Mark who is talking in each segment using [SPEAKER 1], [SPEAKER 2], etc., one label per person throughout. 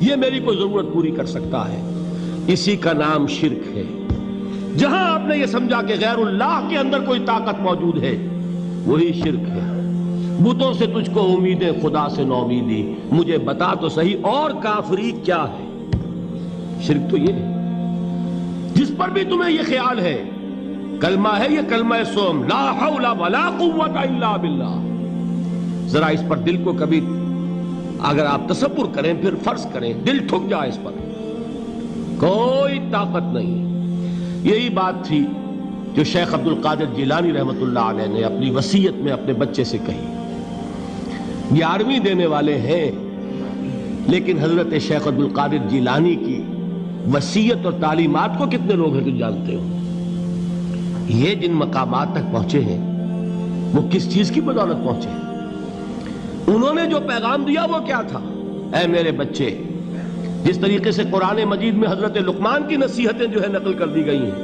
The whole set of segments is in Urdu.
[SPEAKER 1] یہ میری کوئی ضرورت پوری کر سکتا ہے. اسی کا نام شرک ہے. جہاں آپ نے یہ سمجھا کہ غیر اللہ کے اندر کوئی طاقت موجود ہے وہی شرک ہے. بتوں سے تجھ کو امیدیں خدا سے نومیدی، مجھے بتا تو صحیح اور کافری کیا ہے. شرک تو یہ ہے. جس پر بھی تمہیں یہ خیال ہے کلمہ ہے یہ کلمہ سوم لا حول ولا قوت الا باللہ، ذرا اس پر دل کو کبھی اگر آپ تصور کریں پھر فرض کریں دل ٹھک جائے اس پر، کوئی طاقت نہیں. یہی بات تھی جو شیخ عبد القادر جیلانی رحمت اللہ علیہ نے اپنی وصیت میں اپنے بچے سے کہی. 11ویں دینے والے ہیں لیکن حضرت شیخ عبد القادر جیلانی کی وصیت اور تعلیمات کو کتنے لوگ ہیں تو جانتے ہو. یہ جن مقامات تک پہنچے ہیں وہ کس چیز کی بدولت پہنچے ہیں؟ انہوں نے جو پیغام دیا وہ کیا تھا؟ اے میرے بچے، جس طریقے سے قرآن مجید میں حضرت لقمان کی نصیحتیں جو ہے نقل کر دی گئی ہیں،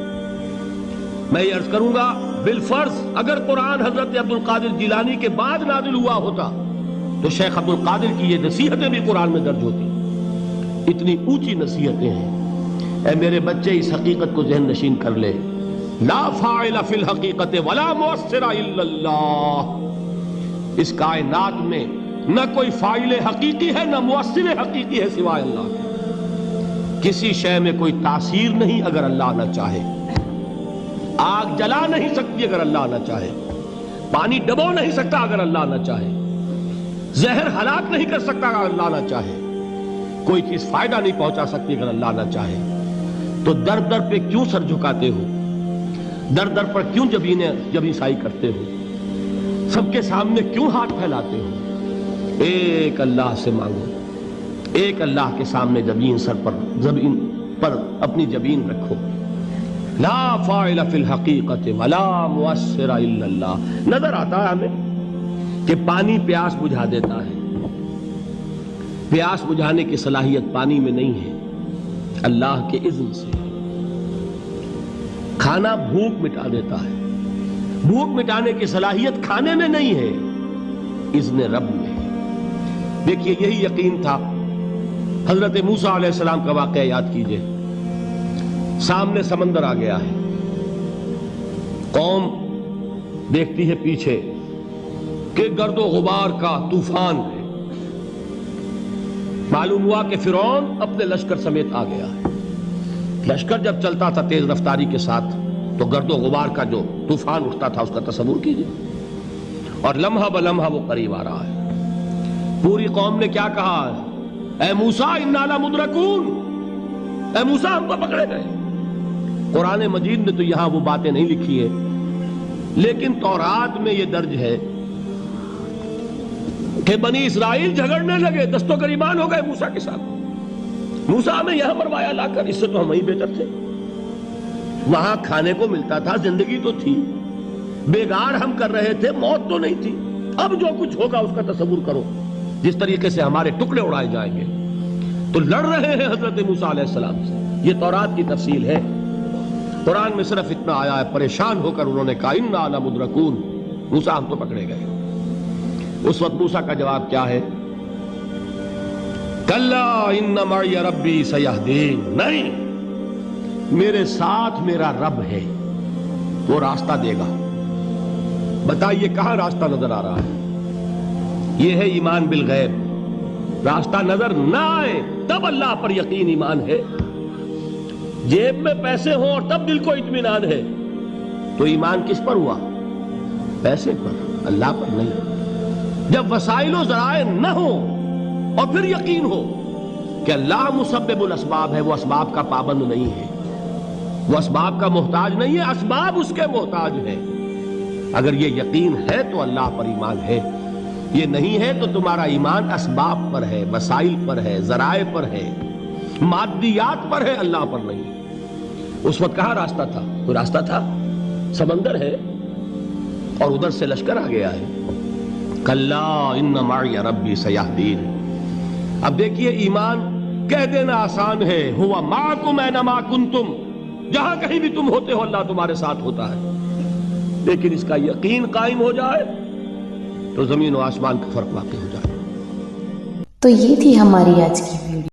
[SPEAKER 1] میں یہ عرض کروں گا بالفرض اگر قرآن حضرت عبد القادر جیلانی کے بعد نازل ہوا ہوتا تو شیخ عبد القادر کی یہ نصیحتیں بھی قرآن میں درج ہوتی. اتنی اونچی نصیحتیں ہیں. اے میرے بچے اس حقیقت کو ذہن نشین کر لے، لا فاعل فی الحقیقت ولا مؤثر الا اللہ. اس کائنات میں نہ کوئی فاعل حقیقی ہے نہ مؤثر حقیقی ہے سوائے اللہ کے. کسی شے میں کوئی تاثیر نہیں اگر اللہ نہ چاہے. آگ جلا نہیں سکتی اگر اللہ نہ چاہے. پانی ڈبو نہیں سکتا اگر اللہ نہ چاہے. زہر ہلاک نہیں کر سکتا اگر اللہ نہ چاہے. کوئی چیز فائدہ نہیں پہنچا سکتی اگر اللہ نہ چاہے. تو در در پہ کیوں سر جھکاتے ہو؟ در در پر کیوں جبیں سائی کرتے ہو؟ سب کے سامنے کیوں ہاتھ پھیلاتے ہو؟ ایک اللہ سے مانگو. ایک اللہ کے سامنے زمین پر اپنی جبین رکھو. لا فاعل فی الحقیقت ولا مؤثر الا اللہ. نظر آتا ہے ہمیں کہ پانی پیاس بجھا دیتا ہے. پیاس بجھانے کی صلاحیت پانی میں نہیں ہے، اللہ کے اذن سے. کھانا بھوک مٹا دیتا ہے، بھوک مٹانے کی صلاحیت کھانے میں نہیں ہے، اذن رب میں. دیکھیے یہی یقین تھا. حضرت موسیٰ علیہ السلام کا واقعہ یاد کیجئے. سامنے سمندر آ گیا ہے، قوم دیکھتی ہے پیچھے کہ گرد و غبار کا طوفان ہے. معلوم ہوا کہ فرعون اپنے لشکر سمیت آ گیا ہے. لشکر جب چلتا تھا تیز رفتاری کے ساتھ تو گرد و غبار کا جو طوفان اٹھتا تھا اس کا تصور کیجئے. اور لمحہ بلمحہ وہ قریب آ رہا ہے. پوری قوم نے کیا کہا؟ اے موسیٰ انا لمدرکون، اے موسیٰ ہم تو پکڑے گئے. قرآن مجید نے تو یہاں وہ باتیں نہیں لکھی ہیں لیکن تورات میں یہ درج ہے کہ بنی اسرائیل جھگڑنے لگے، دست و گریبان ہو گئے موسیٰ کے ساتھ. موسیٰ ہمیں یہاں مروایا لا کر، اس سے تو ہم ہی بہتر تھے. وہاں کھانے کو ملتا تھا، زندگی تو تھی، بیگار ہم کر رہے تھے، موت تو نہیں تھی. اب جو کچھ ہوگا اس کا تصور کرو، جس طریقے سے ہمارے ٹکڑے اڑائے جائیں گے. تو لڑ رہے ہیں حضرت موسیٰ علیہ السلام سے. یہ تورات کی تفصیل ہے. قرآن میں صرف اتنا آیا ہے، پریشان ہو کر انہوں نے کہا انا لمدرکون، موسیٰ ہم تو پکڑے گئے. اس وقت موسیٰ کا جواب کیا ہے؟ کلا ان معی ربی سیہدین. نہیں، میرے ساتھ میرا رب ہے، وہ راستہ دے گا. بتائیے کہاں راستہ نظر آ رہا ہے؟ یہ ہے ایمان بالغیب. راستہ نظر نہ آئے تب اللہ پر یقین ایمان ہے. جیب میں پیسے ہوں اور تب دل کو اطمینان ہے تو ایمان کس پر ہوا؟ پیسے پر، اللہ پر نہیں. جب وسائل و ذرائع نہ ہوں اور پھر یقین ہو کہ اللہ مسبب الاسباب ہے، وہ اسباب کا پابند نہیں ہے، وہ اسباب کا محتاج نہیں ہے، اسباب اس کے محتاج ہیں. اگر یہ یقین ہے تو اللہ پر ایمان ہے. یہ نہیں ہے تو تمہارا ایمان اسباب پر ہے، وسائل پر ہے، ذرائع پر ہے، مادیات پر ہے، اللہ پر نہیں. اس وقت کہاں راستہ تھا؟ کوئی راستہ تھا؟ سمندر ہے اور ادھر سے لشکر آ گیا ہے. کلا ان معی ربی سیہدین. اب دیکھیے ایمان کہہ دینا آسان ہے، ہوا معکم اینما کنتم، جہاں کہیں بھی تم ہوتے ہو اللہ تمہارے ساتھ ہوتا ہے. لیکن اس کا یقین قائم ہو جائے تو زمین و آسمان کا فرق واقع ہو جائے.
[SPEAKER 2] تو یہ تھی ہماری آج کی ویڈیو.